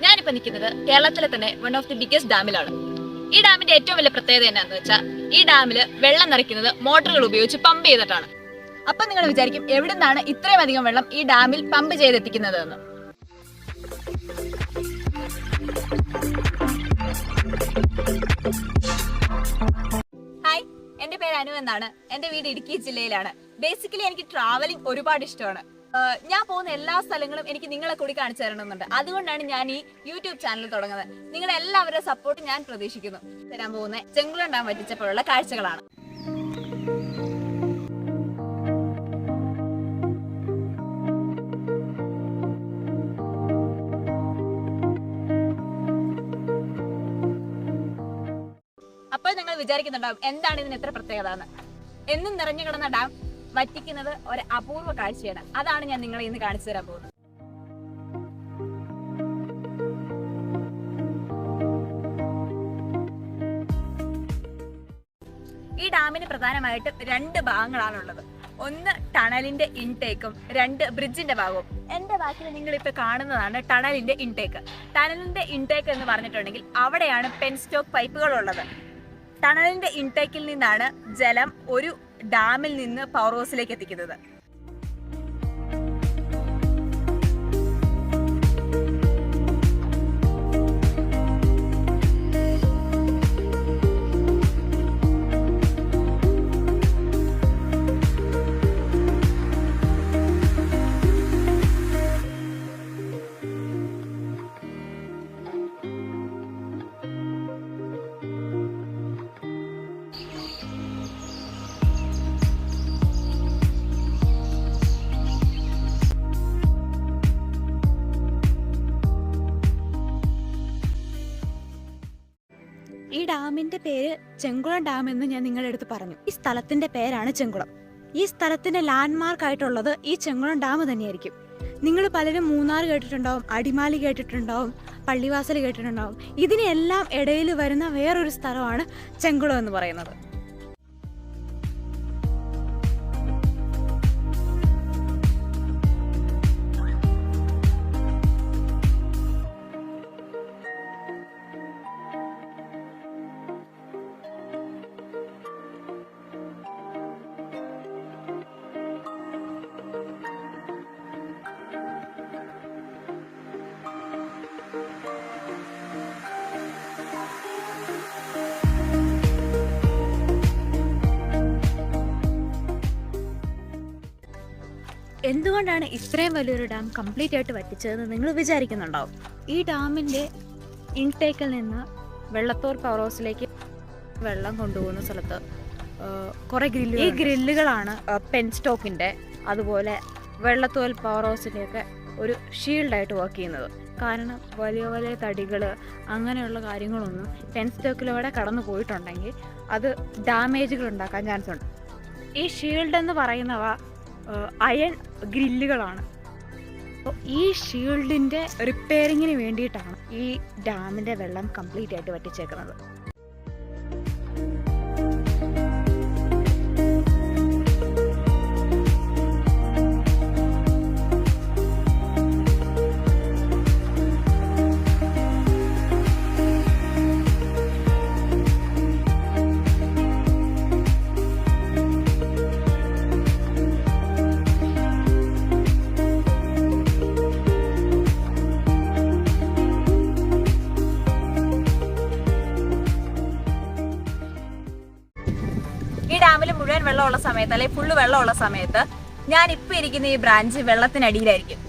ഞാനിപ്പോൾ നിൽക്കുന്നത് കേരളത്തിലെ തന്നെ വൺ ഓഫ് ദി ബിഗ്ഗസ്റ്റ് ഡാമിലാണ്. ഈ ഡാമിന്റെ ഏറ്റവും വലിയ പ്രത്യേകത എന്നാന്ന് വെച്ചാൽ ഈ ഡാമിൽ വെള്ളം നിറയ്ക്കുന്നത് മോട്ടറുകൾ ഉപയോഗിച്ച് പമ്പ് ചെയ്തിട്ടാണ്. അപ്പം നിങ്ങൾ വിചാരിക്കും എവിടെ നിന്നാണ് ഇത്രയും അധികം വെള്ളം ഈ ഡാമിൽ പമ്പ് ചെയ്തെത്തിക്കുന്നത് എന്ന്. ഹായ്, എന്റെ പേര് അനു എന്നാണ്. എന്റെ വീട് ഇടുക്കി ജില്ലയിലാണ്. ബേസിക്കലി എനിക്ക് ട്രാവലിംഗ് ഒരുപാട് ഇഷ്ടമാണ്. ഞാൻ പോകുന്ന എല്ലാ സ്ഥലങ്ങളും എനിക്ക് നിങ്ങളെ കൂടി കാണിച്ചു തരണമെന്നുണ്ട്. അതുകൊണ്ടാണ് ഞാൻ ഈ യൂട്യൂബ് ചാനൽ തുടങ്ങുന്നത്. നിങ്ങളുടെ എല്ലാവരുടെ സപ്പോർട്ട് ഞാൻ പ്രതീക്ഷിക്കുന്നു. തരാൻ പോകുന്ന ചെങ്കുളം ഡാം വറ്റിച്ചപ്പോഴുള്ള കാഴ്ചകളാണ്. അപ്പോൾ നിങ്ങൾ വിചാരിക്കുന്നുണ്ടാവും എന്താണ് ഇതിന് എത്ര പ്രത്യേകത എന്ന്. എന്നും നിറഞ്ഞു കിടന്ന ഡാം വറ്റിക്കുന്നത് ഒരു അപൂർവ കാഴ്ചയാണ്. അതാണ് ഞാൻ നിങ്ങളെ ഇന്ന് കാണിച്ചു തരാൻ പോകുന്നത്. ഈ ഡാമിന് പ്രധാനമായിട്ടും രണ്ട് ഭാഗങ്ങളാണുള്ളത്. ഒന്ന് ടണലിന്റെ ഇൻടേക്കും രണ്ട് ബ്രിഡ്ജിന്റെ ഭാഗവും. എന്റെ ബാക്കിൽ നിങ്ങൾ ഇപ്പൊ കാണുന്നതാണ് ടണലിന്റെ ഇൻടേക്ക്. ടണലിന്റെ ഇൻടേക്ക് എന്ന് പറഞ്ഞിട്ടുണ്ടെങ്കിൽ അവിടെയാണ് പെൻസ്റ്റോക്ക് പൈപ്പുകൾ ഉള്ളത്. ടണലിന്റെ ഇൻടേക്കിൽ നിന്നാണ് ജലം ഒരു ഡാമിൽ നിന്ന് പവർ ഹൗസിലേക്ക് എത്തിക്കുന്നത്. ഈ ഡാമിന്റെ പേര് ചെങ്കുളം ഡാം എന്ന് ഞാൻ നിങ്ങളുടെ അടുത്ത് പറഞ്ഞു. ഈ സ്ഥലത്തിന്റെ പേരാണ് ചെങ്കുളം. ഈ സ്ഥലത്തിന്റെ ലാൻഡ്മാർക്ക് ആയിട്ടുള്ളത് ഈ ചെങ്കുളം ഡാം തന്നെയായിരിക്കും. നിങ്ങൾ പലരും മൂന്നാർ കേട്ടിട്ടുണ്ടാവും, അടിമാലി കേട്ടിട്ടുണ്ടാവും, പള്ളിവാസൽ കേട്ടിട്ടുണ്ടാവും. ഇതിനെല്ലാം ഇടയിൽ വരുന്ന വേറൊരു സ്ഥലമാണ് ചെങ്കുളം എന്ന് പറയുന്നത്. എന്തുകൊണ്ടാണ് ഇത്രയും വലിയൊരു ഡാം കംപ്ലീറ്റ് ആയിട്ട് വറ്റിച്ചതെന്ന് നിങ്ങൾ വിചാരിക്കുന്നുണ്ടാവും. ഈ ഡാമിൻ്റെ ഇൻടേക്കിൽ നിന്ന് വെള്ളത്തോർ പവർ ഹൗസിലേക്ക് വെള്ളം കൊണ്ടുപോകുന്ന സ്ഥലത്ത് കുറേ ഗ്രില്ലുകൾ. ഈ ഗ്രില്ലുകളാണ് പെൻസ്റ്റോക്കിൻ്റെ അതുപോലെ വെള്ളത്തോൽ പവർ ഹൗസിൻ്റെയൊക്കെ ഒരു ഷീൽഡായിട്ട് വർക്ക് ചെയ്യുന്നത്. കാരണം വലിയ വലിയ തടികൾ അങ്ങനെയുള്ള കാര്യങ്ങളൊന്നും പെൻസ്റ്റോക്കിലൂടെ കടന്നു പോയിട്ടുണ്ടെങ്കിൽ അത് ഡാമേജുകൾ ഉണ്ടാക്കാൻ ചാൻസ് ഉണ്ട്. ഈ ഷീൽഡ് എന്ന് പറയുന്നവ അയൺ ഗ്രില്ലുകളാണ്. അപ്പോൾ ഈ ഷീൽഡിൻ്റെ റിപ്പയറിങ്ങിന് വേണ്ടിയിട്ടാണ് ഈ ഡാമിൻ്റെ വെള്ളം കംപ്ലീറ്റ് ആയിട്ട് വറ്റിച്ചേക്കുന്നത്. ഈ ഡാമിൽ മുഴുവൻ വെള്ളമുള്ള സമയത്ത് അല്ലെങ്കിൽ ഫുള്ള് വെള്ളമുള്ള സമയത്ത് ഞാൻ ഇപ്പൊ ഇരിക്കുന്ന ഈ ബ്രാഞ്ച് വെള്ളത്തിനടിയിലായിരിക്കും.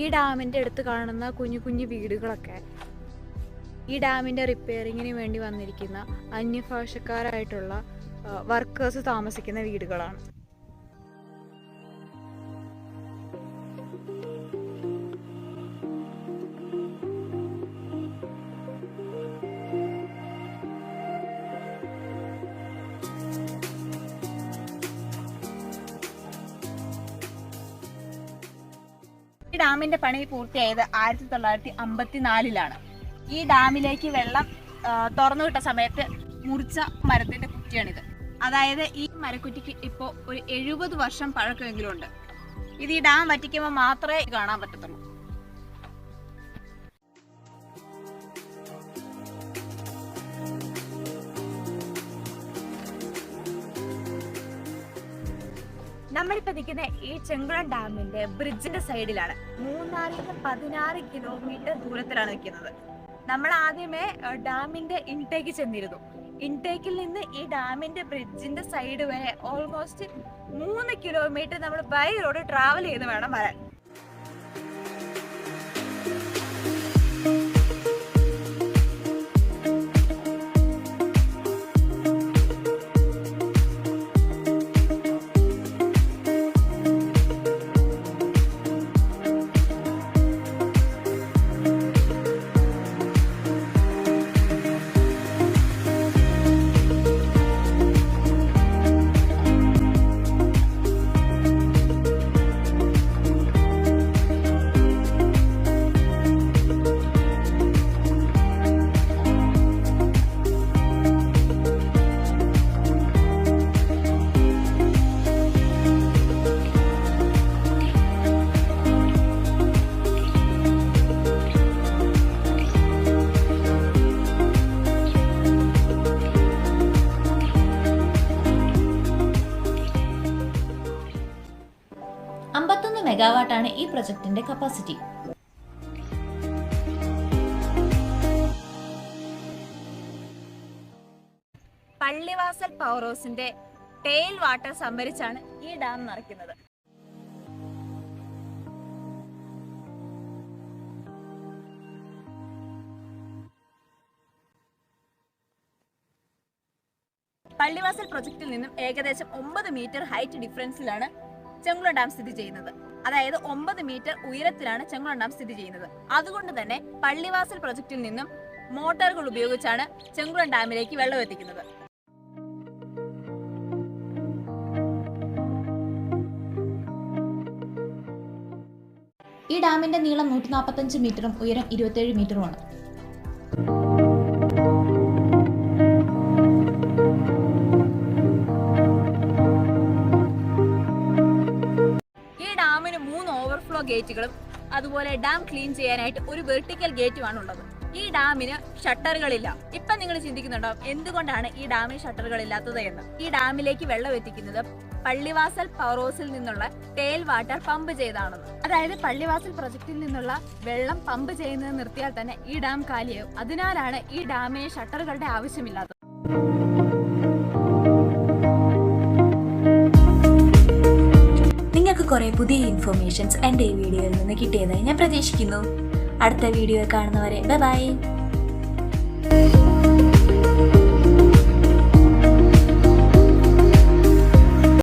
ഈ ഡാമിന്റെ അടുത്ത് കാണുന്ന കുഞ്ഞു കുഞ്ഞു വീടുകളൊക്കെ ഈ ഡാമിന്റെ റിപ്പയറിങ്ങിന് വേണ്ടി വന്നിരിക്കുന്ന അന്യഭാഷക്കാരായിട്ടുള്ള വർക്കേഴ്സ് താമസിക്കുന്ന വീടുകളാണ്. ഈ ഡാമിന്റെ പണി പൂർത്തിയായത് 1954-ലാണ്. ഈ ഡാമിലേക്ക് വെള്ളം തുറന്നു വിട്ട സമയത്ത് മുറിച്ച മരത്തിന്റെ കുറ്റിയാണിത്. അതായത് ഈ മരക്കുറ്റിക്ക് ഇപ്പോൾ ഒരു 70 വർഷം പഴക്കമെങ്കിലും ഉണ്ട്. ഇത് ഈ ഡാം വറ്റിക്കുമ്പോൾ മാത്രമേ കാണാൻ പറ്റത്തുള്ളൂ. നമ്മളിപ്പോൾ നിൽക്കുന്ന ഈ ചെങ്കുളം ഡാമിന്റെ ബ്രിഡ്ജിന്റെ സൈഡിലാണ്. മൂന്നാറിൽ നിന്ന് 16 കിലോമീറ്റർ ദൂരത്തിലാണ് നിൽക്കുന്നത്. നമ്മൾ ആദ്യമേ ഡാമിന്റെ ഇൻടേക്ക് ചെന്നിരുന്നു. ഇൻടേക്കിൽ നിന്ന് ഈ ഡാമിന്റെ ബ്രിഡ്ജിന്റെ സൈഡ് വരെ ഓൾമോസ്റ്റ് 3 കിലോമീറ്റർ നമ്മൾ ബൈ റോഡ് ട്രാവൽ ചെയ്ത് വേണം വരാൻ. മെഗാവാട്ടാണ് ഈ പ്രൊജക്ടിന്റെ കപ്പാസിറ്റി. പള്ളിവാസൽ പവർ ഹൗസിന്റെ ടെയിൽ വാട്ടർ സംഭരിച്ചാണ് ഈ ഡാം നിറയ്ക്കുന്നത്. പള്ളിവാസൽ പ്രൊജക്റ്റിൽ നിന്നും ഏകദേശം 9 മീറ്റർ ഹൈറ്റ് ഡിഫറൻസിലാണ് ചെങ്കുളം ഡാം സ്ഥിതി ചെയ്യുന്നത്. അതായത് 9 മീറ്റർ ഉയരത്തിലാണ് ചെങ്കുളം ഡാം സ്ഥിതി ചെയ്യുന്നത്. അതുകൊണ്ട് തന്നെ പള്ളിവാസൽ പ്രൊജക്റ്റിൽ നിന്നും മോട്ടോറുകൾ ഉപയോഗിച്ചാണ് ചെങ്കുളം ഡാമിലേക്ക് വെള്ളം എത്തിക്കുന്നത്. ഈ ഡാമിന്റെ നീളം 145 മീറ്ററും ഉയരം 27 മീറ്ററുമാണ്. ഗേറ്റുകളും അതുപോലെ ഡാം ക്ലീൻ ചെയ്യാനായിട്ട് ഒരു വെർട്ടിക്കൽ ഗേറ്റുമാണ് ഉള്ളത്. ഈ ഡാമിന് ഷട്ടറുകളില്ല. ഇപ്പൊ നിങ്ങൾ ചിന്തിക്കുന്നുണ്ടാവും എന്തുകൊണ്ടാണ് ഈ ഡാമിന് ഷട്ടറുകൾ ഇല്ലാത്തത് എന്ന്. ഈ ഡാമിലേക്ക് വെള്ളം എത്തിക്കുന്നത് പള്ളിവാസൽ പവർ ഹൗസിൽ നിന്നുള്ള ടെയിൽ വാട്ടർ പമ്പ് ചെയ്താണെന്ന്. അതായത് പള്ളിവാസൽ പ്രൊജക്റ്റിൽ നിന്നുള്ള വെള്ളം പമ്പ് ചെയ്യുന്നത് നിർത്തിയാൽ തന്നെ ഈ ഡാം കാലിയാവും. അതിനാലാണ് ഈ ഡാമിന് ഷട്ടറുകളുടെ ആവശ്യമില്ലാത്തത്. നിങ്ങൾക്ക് കുറേ പുതിയ ഇൻഫർമേഷൻസ് എൻ്റെ ഈ വീഡിയോയിൽ നിന്ന് കിട്ടിയതായി ഞാൻ പ്രതീക്ഷിക്കുന്നു. അടുത്ത വീഡിയോ കാണുന്നവരെ ബൈ ബൈ.